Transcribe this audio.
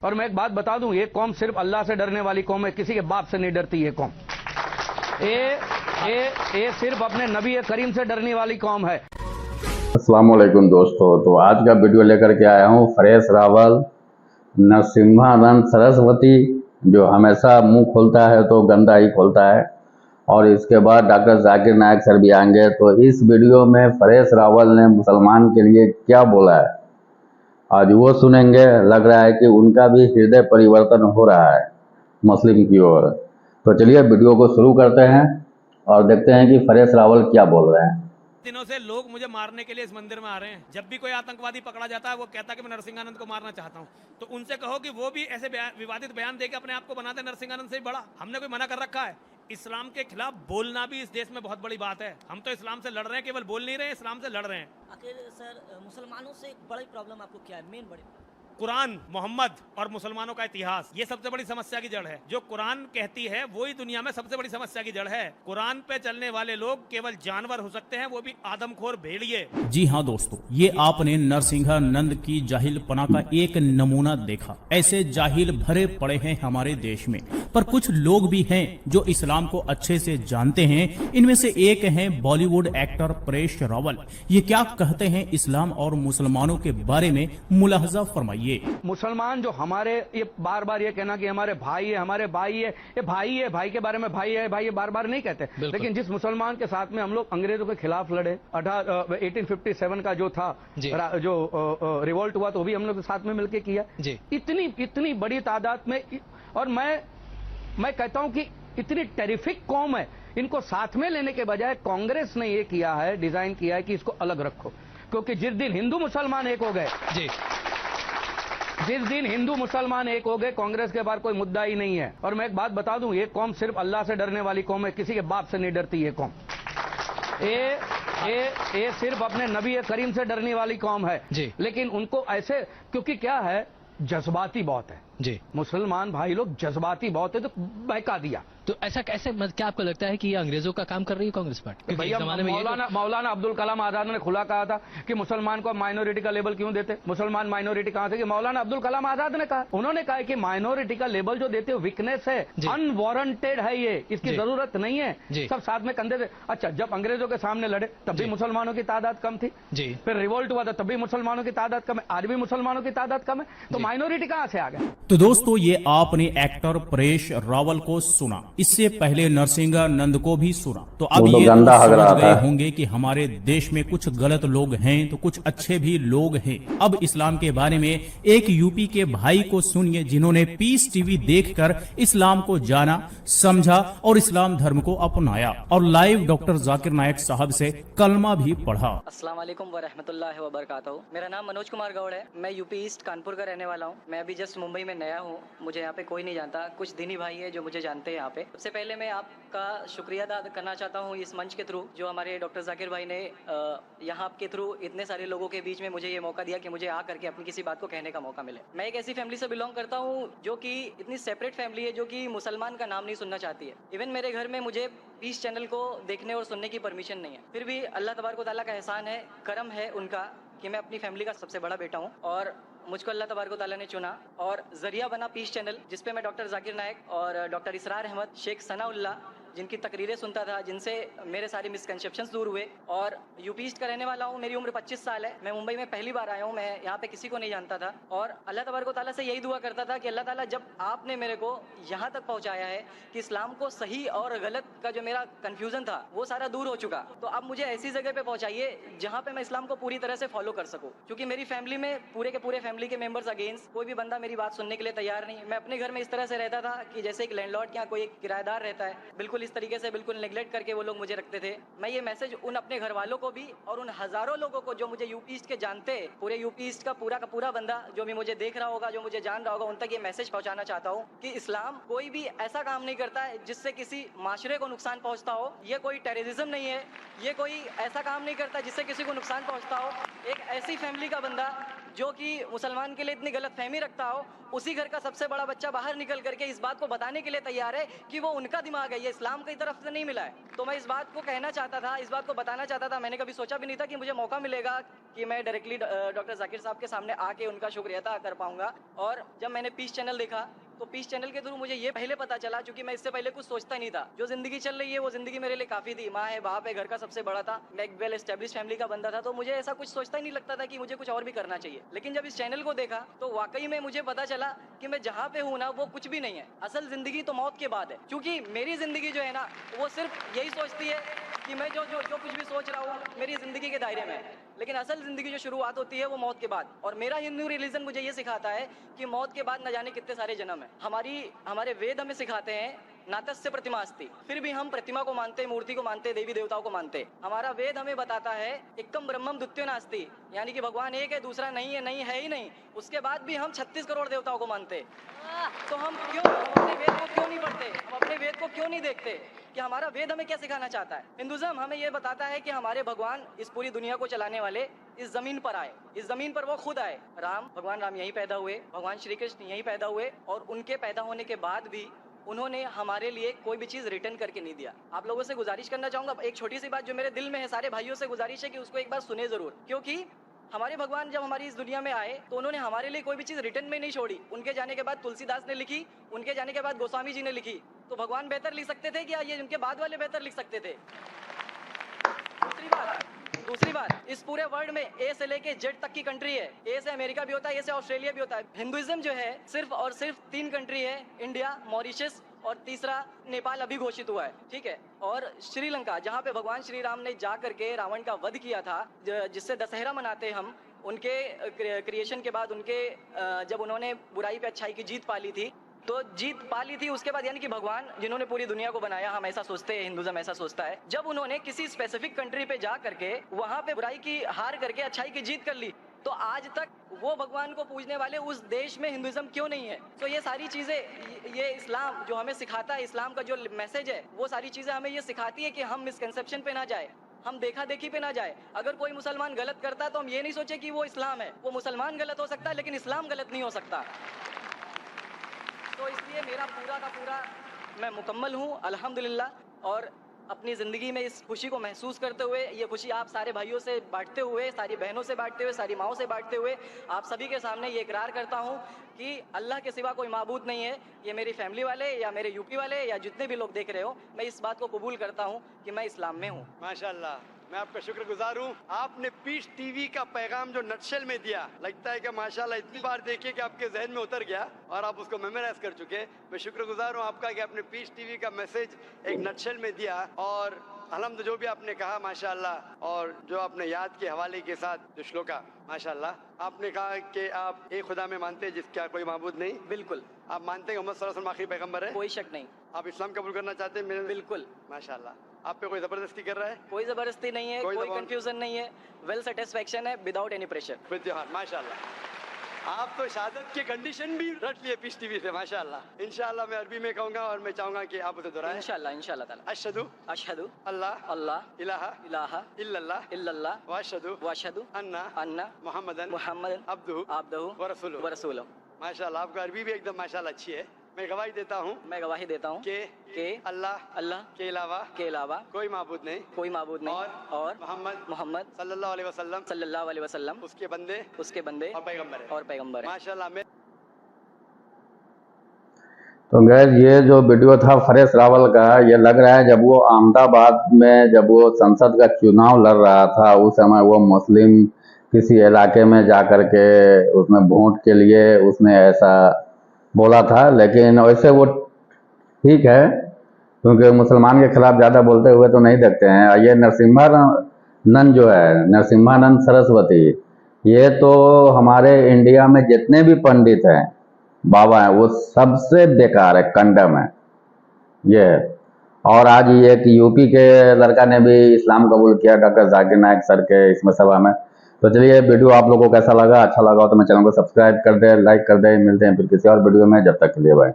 और मैं एक बात बता दूं, ये कौम सिर्फ अल्लाह से डरने वाली कौम है, किसी के बाप से नहीं डरती। ये कौम ये सिर्फ अपने नबी करीम से डरने वाली कौम है। अस्सलाम वालेकुम दोस्तों, तो आज का वीडियो लेकर के आया हूँ परेश रावल, नरसिम्हानंद सरस्वती, जो हमेशा मुंह खोलता है तो गंदा ही खोलता है, और इसके बाद डॉक्टर जाकिर नायक सर भी आएंगे। तो इस वीडियो में परेश रावल ने मुसलमान के लिए क्या बोला है आज वो सुनेंगे। लग रहा है कि उनका भी हृदय परिवर्तन हो रहा है मुस्लिम की ओर। तो चलिए वीडियो को शुरू करते हैं और देखते हैं कि परेश रावल क्या बोल रहे हैं। दिनों से लोग मुझे मारने के लिए इस मंदिर में आ रहे हैं। जब भी कोई आतंकवादी पकड़ा जाता है वो कहता है कि मैं नरसिंहानंद को मारना चाहता हूं, तो उनसे कहो कि वो भी ऐसे विवादित बयान देकर अपने आप को बनाते नरसिंहानंद से ही बड़ा। हमने कोई मना कर रखा है? इस्लाम के खिलाफ बोलना भी इस देश में बहुत बड़ी बात है। हम तो इस्लाम से लड़ रहे हैं, केवल बोल नहीं रहे, इस्लाम से लड़ रहे हैं। आखिर सर मुसलमानों से एक बड़ी प्रॉब्लम आपको क्या है? मेन बड़ी कुरान, मोहम्मद और मुसलमानों का इतिहास, ये सबसे बड़ी समस्या की जड़ है। जो कुरान कहती है वही दुनिया में सबसे बड़ी समस्या की जड़ है। कुरान पे चलने वाले लोग केवल जानवर हो सकते हैं, वो भी आदमखोर भेड़िए। जी हाँ दोस्तों, ये आपने नरसिंहानंद की जाहिलपना का एक नमूना देखा। ऐसे जाहिल भरे पड़े हैं हमारे देश में, पर कुछ लोग भी हैं जो इस्लाम को अच्छे से जानते हैं। इनमें से एक हैं बॉलीवुड एक्टर परेश रावल। ये क्या कहते हैं इस्लाम और मुसलमानों के बारे में, मुलाहजा फरमाइए। मुसलमान जो हमारे, ये बार बार ये कहना कि हमारे भाई है, हमारे भाई है, ये भाई है, भाई के बारे में भाई है, भाई ये बार बार नहीं कहते। लेकिन जिस मुसलमान के साथ में हम लोग अंग्रेजों के खिलाफ लड़े, 1857 का जो था, जो रिवोल्ट हुआ, तो भी हम लोग साथ में मिलकर किया। इतनी बड़ी तादाद में। और मैं कहता हूं कि इतनी टेरिफिक कौम है, इनको साथ में लेने के बजाय कांग्रेस ने ये किया है, डिजाइन किया है कि इसको अलग रखो। क्योंकि जिस दिन हिंदू मुसलमान एक हो गए, जिस दिन हिंदू मुसलमान एक हो गए, कांग्रेस के बाहर कोई मुद्दा ही नहीं है। और मैं एक बात बता दूं, ये कौम सिर्फ अल्लाह से डरने वाली कौम है, किसी के बाप से नहीं डरती। ये कौम ये सिर्फ अपने नबी करीम से डरने वाली कौम है। लेकिन उनको ऐसे, क्योंकि क्या है, जज्बाती बहुत है जी। मुसलमान भाई लोग जज्बाती बहुत है, तो बहका दिया। तो ऐसा कैसे, क्या आपको लगता है कि ये अंग्रेजों का काम कर रही है कांग्रेस पार्टी? भैया मौलाना अब्दुल कलाम आजाद ने खुला कहा था कि मुसलमान को माइनॉरिटी का लेबल क्यों देते, मुसलमान माइनॉरिटी कहां से? कि मौलाना अब्दुल कलाम आजाद ने कहा, उन्होंने कहा कि माइनॉरिटी का लेबल जो देते हो वीकनेस है, अनवारंटेड है, ये इसकी जरूरत नहीं है। सब साथ में कंधे से। अच्छा, जब अंग्रेजों के सामने लड़े तब भी मुसलमानों की तादाद कम थी, फिर रिवोल्ट हुआ था तब भी मुसलमानों की तादाद कम है, आज भी मुसलमानों की तादाद कम है, तो माइनॉरिटी कहां से आ गया? तो दोस्तों, ये आपने एक्टर परेश रावल को सुना, इससे पहले नरसिंहानंद को भी सुना। तो अब ये तो समझ गए होंगे कि हमारे देश में कुछ गलत लोग हैं तो कुछ अच्छे भी लोग हैं। अब इस्लाम के बारे में एक यूपी के भाई को सुनिए, जिन्होंने पीस टीवी देखकर इस्लाम को जाना, समझा और इस्लाम धर्म को अपनाया, और लाइव डॉक्टर जाकिर नायक साहब से कलमा भी पढ़ा। अस्सलाम वालेकुम व रहमतुल्लाहि व बरकातहू। मेरा नाम मनोज कुमार गौड़ है। मैं यूपी ईस्ट कानपुर का रहने वाला हूँ। मैं अभी जस्ट मुंबई में नया हूँ, मुझे यहाँ पे कोई नहीं जानता। कुछ दीनी भाई है जो मुझे जानते हैं यहाँ पे। सबसे पहले मैं आपका शुक्रिया अदा करना चाहता हूँ इस मंच के थ्रू, जो हमारे डॉक्टर जाकिर भाई ने यहाँ के थ्रू इतने सारे लोगों के बीच में मुझे ये मौका दिया कि मुझे आ करके अपनी किसी बात को कहने का मौका मिले। मैं एक ऐसी फैमिली से बिलोंग करता हूँ जो कि इतनी सेपरेट फैमिली है, जो कि मुसलमान का नाम नहीं सुनना चाहती है। इवन मेरे घर में मुझे पीस चैनल को देखने और सुनने की परमिशन नहीं है। फिर भी अल्लाह तबारक व तआला का एहसान है, करम है उनका कि मैं अपनी फैमिली का सबसे बड़ा बेटा हूँ, और मुझको अल्लाह तबारक व तआला ने चुना और जरिया बना पीस चैनल, जिसपे मैं डॉक्टर जाकिर नायक और डॉक्टर इसरार अहमद, शेख सनाउल्लाह, जिनकी तकरीरें सुनता था, जिनसे मेरे सारे मिसकंसेप्शंस दूर हुए। और यूपी ईस्ट का रहने वाला हूँ। मेरी उम्र 25 साल है। मैं मुंबई में पहली बार आया हूँ। मैं यहाँ पे किसी को नहीं जानता था, और अल्लाह तबारक व तआला से यही दुआ करता था कि अल्लाह ताला, जब आपने मेरे को यहाँ तक पहुँचाया है कि इस्लाम को सही और गलत का जो मेरा कन्फ्यूजन था वो सारा दूर हो चुका, तो अब मुझे ऐसी जगह पे पहुँचाइए जहाँ पे मैं इस्लाम को पूरी तरह से फॉलो कर सकूँ। क्योंकि मेरी फैमिली में पूरे के पूरे फैमिली के मेंबर्स अगेंस्ट, कोई भी बंदा मेरी बात सुनने के लिए तैयार नहीं। मैं अपने घर में इस तरह से रहता था कि जैसे एक लैंडलॉर्ड के यहाँ कोई एक किराएदार रहता है, बिल्कुल इस तरीके से, बिल्कुल नेगलेक्ट करके वो लोग मुझे रखते थे। मैं ये मैसेज उन अपने घर वालों को भी और उन हजारों लोगों को जो मुझे यूपी ईस्ट के जानते हैं, पूरे यूपी ईस्ट का पूरा बंदा जो भी मुझे देख रहा होगा, जो मुझे जान रहा होगा, उन तक ये मैसेज पहुंचाना चाहता हूँ कि इस्लाम कोई भी ऐसा काम नहीं करता है जिससे किसी माशरे को नुकसान पहुंचता हो। ये कोई टेररिज्म नहीं है, ये कोई ऐसा काम नहीं करता जिससे किसी को नुकसान पहुंचता हो। एक ऐसी फैमिली का बंदा जो कि मुसलमान के लिए इतनी गलतफहमी रखता हो, उसी घर का सबसे बड़ा बच्चा बाहर निकल करके इस बात को बताने के लिए तैयार है कि वो उनका दिमाग है, ये इस्लाम की तरफ से नहीं मिला है। तो मैं इस बात को कहना चाहता था, इस बात को बताना चाहता था। मैंने कभी सोचा भी नहीं था कि मुझे मौका मिलेगा कि मैं डायरेक्टली डॉक्टर जाकिर साहब के सामने आके उनका शुक्रिया अदा कर पाऊंगा। और जब मैंने पीस चैनल देखा तो पीस चैनल के थ्रू मुझे ये पहले पता चला, क्योंकि मैं इससे पहले कुछ सोचता नहीं था। जो जिंदगी चल रही है वो जिंदगी मेरे लिए काफी थी। माँ है, बाप है, घर का सबसे बड़ा था, मैं एक वेल एस्टेब्लिश फैमिली का बंदा था, तो मुझे ऐसा कुछ सोचता ही नहीं लगता था कि मुझे कुछ और भी करना चाहिए। लेकिन जब इस चैनल को देखा तो वाकई में मुझे पता चला कि मैं जहाँ पे हूँ ना वो कुछ भी नहीं है। असल जिंदगी तो मौत के बाद है, क्योंकि मेरी जिंदगी जो है ना वो सिर्फ यही सोचती है कि मैं जो कुछ भी सोच रहा हूँ मेरी जिंदगी के दायरे में है। लेकिन असल जिंदगी जो शुरुआत होती है वो मौत के बाद। और मेरा हिंदू रिलीजन मुझे ये सिखाता है कि मौत के बाद न जाने कितने सारे जन्म है। हमारे वेद हमें सिखाते हैं नातस्य प्रतिमा अस्ति, फिर भी हम प्रतिमा को मानते, मूर्ति को मानते, देवी देवताओं को मानते। हमारा वेद हमें बताता है एकम ब्रह्मम द्वितीयो नास्ति, यानी कि भगवान एक है, दूसरा नहीं है ही नहीं। उसके बाद भी हम 36 करोड़ देवताओं को मानते। तो हम अपने वेद को क्यों नहीं पढ़ते, हम अपने वेद को क्यों नहीं देखते कि हमारा वेद हमें क्या सिखाना चाहता है। हिंदुज्म हमें यह बताता है कि हमारे भगवान इस पूरी दुनिया को चलाने वाले इस जमीन पर आए, इस जमीन पर वो खुद आए। भगवान राम यहीं पैदा हुए, भगवान श्री कृष्ण यहीं पैदा हुए, और उनके पैदा होने के बाद भी उन्होंने हमारे लिए कोई भी चीज रिटर्न करके नहीं दिया। आप लोगों से गुजारिश करना चाहूंगा, एक छोटी सी बात जो मेरे दिल में है, सारे भाइयों से गुजारिश है कि उसको एक बार सुने जरूर। क्योंकि हमारे भगवान जब हमारी इस दुनिया में आए तो उन्होंने हमारे लिए कोई भी चीज रिटर्न में नहीं छोड़ी। उनके जाने के बाद तुलसीदास ने लिखी, उनके जाने के बाद गोस्वामी जी ने लिखी। तो भगवान बेहतर लिख सकते थे क्या ये उनके बाद वाले बेहतर लिख सकते थे? दूसरी बात, इस पूरे वर्ल्ड में ए से लेके जेड तक की कंट्री है। ए से अमेरिका भी होता है, ए से ऑस्ट्रेलिया भी होता है। हिंदुइज्म जो है सिर्फ और सिर्फ 3 कंट्री है, इंडिया, मॉरिशस और तीसरा नेपाल अभी घोषित हुआ है, ठीक है। और श्रीलंका, जहाँ पे भगवान श्री राम ने जा करके रावण का वध किया था, जिससे दशहरा मनाते हम, उनके क्रिएशन के बाद, उनके जब उन्होंने बुराई पे अच्छाई की जीत पाली थी, तो जीत पाली थी उसके बाद, यानी कि भगवान जिन्होंने पूरी दुनिया को बनाया, हम ऐसा सोचते हैं, हिंदुइज्म ऐसा सोचता है, जब उन्होंने किसी स्पेसिफिक कंट्री पे जा करके वहां पे बुराई की हार करके अच्छाई की जीत कर ली, तो आज तक वो भगवान को पूजने वाले उस देश में हिंदुइज्म क्यों नहीं है? तो ये सारी चीजें, ये इस्लाम जो हमें सिखाता है, इस्लाम का जो मैसेज है, वो सारी चीजें हमें ये सिखाती है कि हम मिसकंसेप्शन पे ना जाए, हम देखा देखी पे ना जाए। अगर कोई मुसलमान गलत करता है तो हम ये नहीं सोचे कि वो इस्लाम है। वो मुसलमान गलत हो सकता है लेकिन इस्लाम गलत नहीं हो सकता। तो इसलिए मेरा पूरा का पूरा मैं मुकम्मल हूँ अल्हम्दुलिल्लाह। और अपनी ज़िंदगी में इस खुशी को महसूस करते हुए, ये खुशी आप सारे भाइयों से बांटते हुए, सारी बहनों से बांटते हुए, सारी माओं से बांटते हुए, आप सभी के सामने ये इकरार करता हूँ कि अल्लाह के सिवा कोई माबूद नहीं है। ये मेरी फैमिली वाले या मेरे यूपी वाले या जितने भी लोग देख रहे हो, मैं इस बात को कबूल करता हूँ कि मैं इस्लाम में हूँ। माशाल्लाह, मैं आपका शुक्रगुजार हूँ। आपने पीस टीवी का पैगाम जो नटशेल में दिया, लगता है कि माशाल्लाह इतनी बार देखिए कि आपके जहन में उतर गया और आप उसको मेमोराइज कर चुके। मैं शुक्रगुजार हूँ आपका कि आपने पीस टीवी का मैसेज एक नटशेल में दिया। और अलहम्द जो भी आपने कहा माशाल्लाह, और जो आपने याद के हवाले के साथ जो श्लोका, माशाल्लाह, आपने कहा कि आप एक खुदा में मानते हैं जिसका कोई माबूद नहीं। बिल्कुल। आप मानते हैं मोहम्मद सल्लल्लाहु अलैहि वसल्लम आखिरी पैगंबर है? कोई शक नहीं। आप इस्लाम कबूल करना चाहते हैं? बिल्कुल। माशाल्लाह। आप पे कोई जबरदस्ती कर रहा है? कोई जबरदस्ती नहीं है, कोई कंफ्यूजन नहीं है, वेल सेटिस्फेक्शन है, विदाउट एनी प्रेशर। विद्यान, माशाल्लाह। आप तो शहादत के कंडीशन भी रट लिए पीस टीवी से, माशाल्लाह। इंशाल्लाह मैं अरबी में कहूंगा और मैं चाहूंगा कि आप उसे दोहराएं। इंशाल्लाह ताला। अशहदु अल्लाह इलाहा इल्लल्लाह व अशहदु अन्ना मुहम्मदन अब्दुहु व रसूलुहु। माशाल्लाह, आपका अरबी भी एकदम माशाल्लाह अच्छी है। मैं गवाही देता हूँ कि अल्लाह के अलावा कोई माबूद नहीं और मोहम्मद सल्लल्लाहु अलैहि वसल्लम उसके बंदे और पैगंबर है। माशाल्लाह। मैं तो गैस ये जो वीडियो था फरेश रावल का, ये लग रहा है जब वो अहमदाबाद में जब वो संसद का चुनाव लड़ रहा था, उस समय वो मुस्लिम किसी इलाके में जा कर के उसमें वोट के लिए उसने ऐसा बोला था। लेकिन वैसे वो ठीक है, क्योंकि मुसलमान के खिलाफ ज़्यादा बोलते हुए तो नहीं देखते हैं। ये नरसिम्हानंद जो है, नरसिम्हानंद सरस्वती, ये तो हमारे इंडिया में जितने भी पंडित हैं, बाबा हैं, वो सबसे बेकार है, कंडम है ये। और आज ये एक यूपी के लड़का ने भी इस्लाम कबूल किया, डॉक्टर जाकिर नायक सर के इसमें सभा में। तो चलिए वीडियो आप लोगों को कैसा लगा, अच्छा लगा हो तो मैं चैनल को सब्सक्राइब कर दे, लाइक कर दे। मिलते हैं फिर किसी और वीडियो में, जब तक के लिए बाय।